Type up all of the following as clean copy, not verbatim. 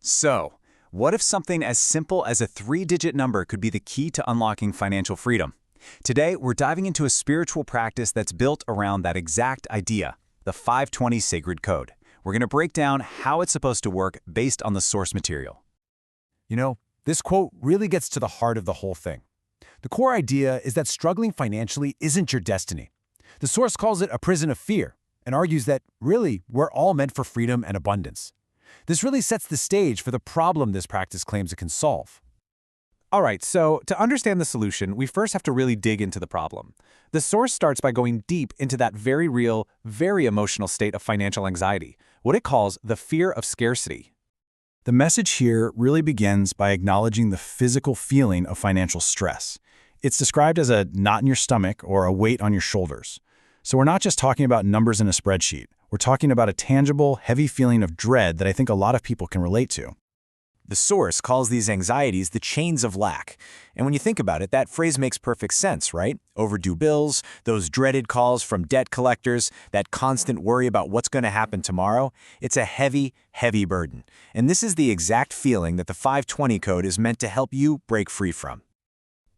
So, what if something as simple as a three-digit number could be the key to unlocking financial freedom? Today, we're diving into a spiritual practice that's built around that exact idea, the 520 Sacred Code. We're going to break down how it's supposed to work based on the source material. You know, this quote really gets to the heart of the whole thing. The core idea is that struggling financially isn't your destiny. The source calls it a prison of fear and argues that, really, we're all meant for freedom and abundance. This really sets the stage for the problem this practice claims it can solve. All right, so to understand the solution, we first have to really dig into the problem. The source starts by going deep into that very real, very emotional state of financial anxiety, what it calls the fear of scarcity. The message here really begins by acknowledging the physical feeling of financial stress. It's described as a knot in your stomach or a weight on your shoulders. So we're not just talking about numbers in a spreadsheet. We're talking about a tangible, heavy feeling of dread that I think a lot of people can relate to. The source calls these anxieties the chains of lack. And when you think about it, that phrase makes perfect sense, right? Overdue bills, those dreaded calls from debt collectors, that constant worry about what's going to happen tomorrow. It's a heavy, heavy burden. And this is the exact feeling that the 520 code is meant to help you break free from.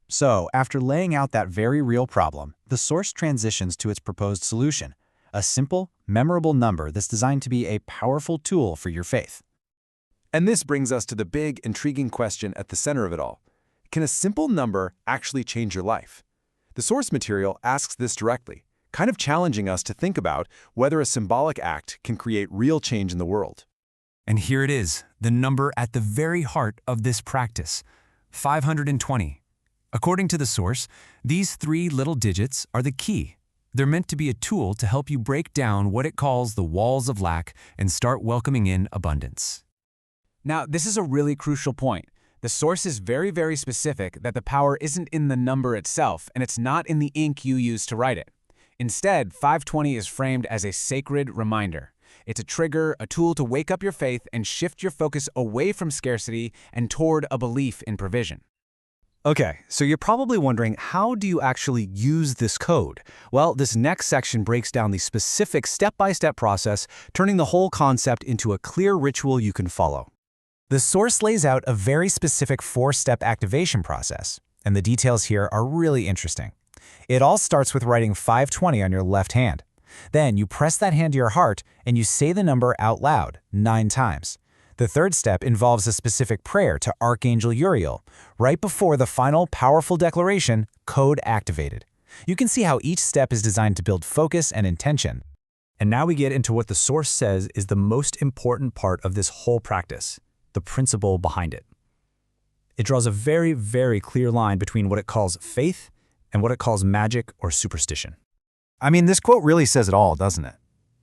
So, after laying out that very real problem, the source transitions to its proposed solution, a simple, memorable number that's designed to be a powerful tool for your faith. And this brings us to the big, intriguing question at the center of it all. Can a simple number actually change your life? The source material asks this directly, kind of challenging us to think about whether a symbolic act can create real change in the world. And here it is, the number at the very heart of this practice, 520. According to the source, these three little digits are the key. They're meant to be a tool to help you break down what it calls the walls of lack and start welcoming in abundance. Now, this is a really crucial point. The source is very, very specific that the power isn't in the number itself, and it's not in the ink you use to write it. Instead, 520 is framed as a sacred reminder. It's a trigger, a tool to wake up your faith and shift your focus away from scarcity and toward a belief in provision. Okay, so you're probably wondering, how do you actually use this code? Well, this next section breaks down the specific step-by-step process, turning the whole concept into a clear ritual you can follow. The source lays out a very specific 4-step activation process, and the details here are really interesting. It all starts with writing 520 on your left hand. Then you press that hand to your heart and you say the number out loud 9 times. The third step involves a specific prayer to Archangel Uriel, right before the final powerful declaration, code activated. You can see how each step is designed to build focus and intention. And now we get into what the source says is the most important part of this whole practice, the principle behind it. It draws a very, very clear line between what it calls faith and what it calls magic or superstition. I mean, this quote really says it all, doesn't it?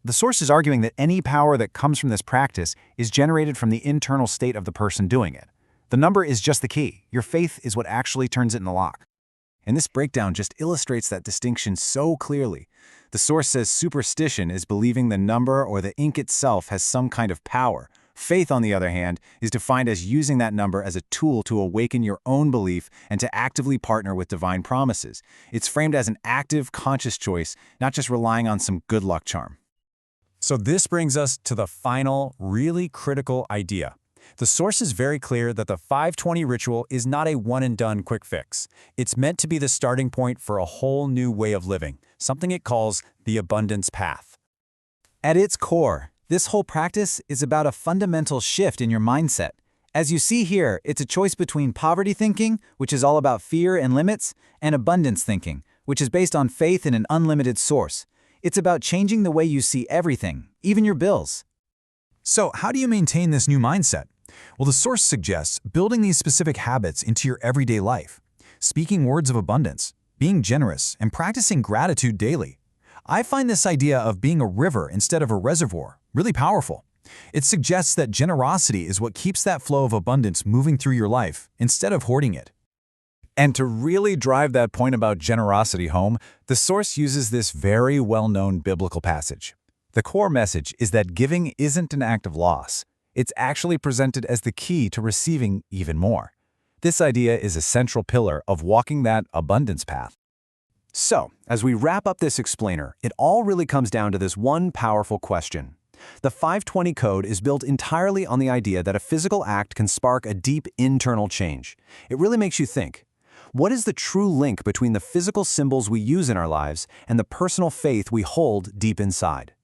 The source is arguing that any power that comes from this practice is generated from the internal state of the person doing it. The number is just the key. Your faith is what actually turns it in the lock. And this breakdown just illustrates that distinction so clearly. The source says superstition is believing the number or the ink itself has some kind of power. Faith, on the other hand, is defined as using that number as a tool to awaken your own belief and to actively partner with divine promises. It's framed as an active, conscious choice, not just relying on some good luck charm. So this brings us to the final, really critical idea. The source is very clear that the 520 ritual is not a one-and-done quick fix. It's meant to be the starting point for a whole new way of living, something it calls the abundance path. At its core, this whole practice is about a fundamental shift in your mindset. As you see here, it's a choice between poverty thinking, which is all about fear and limits, and abundance thinking, which is based on faith in an unlimited source. It's about changing the way you see everything, even your bills. So how do you maintain this new mindset? Well, the source suggests building these specific habits into your everyday life, speaking words of abundance, being generous, and practicing gratitude daily. I find this idea of being a river instead of a reservoir really powerful. It suggests that generosity is what keeps that flow of abundance moving through your life instead of hoarding it. And to really drive that point about generosity home, the source uses this very well-known biblical passage. The core message is that giving isn't an act of loss. It's actually presented as the key to receiving even more. This idea is a central pillar of walking that abundance path. So, as we wrap up this explainer, it all really comes down to this one powerful question. The 520 code is built entirely on the idea that a physical act can spark a deep internal change. It really makes you think. What is the true link between the physical symbols we use in our lives and the personal faith we hold deep inside?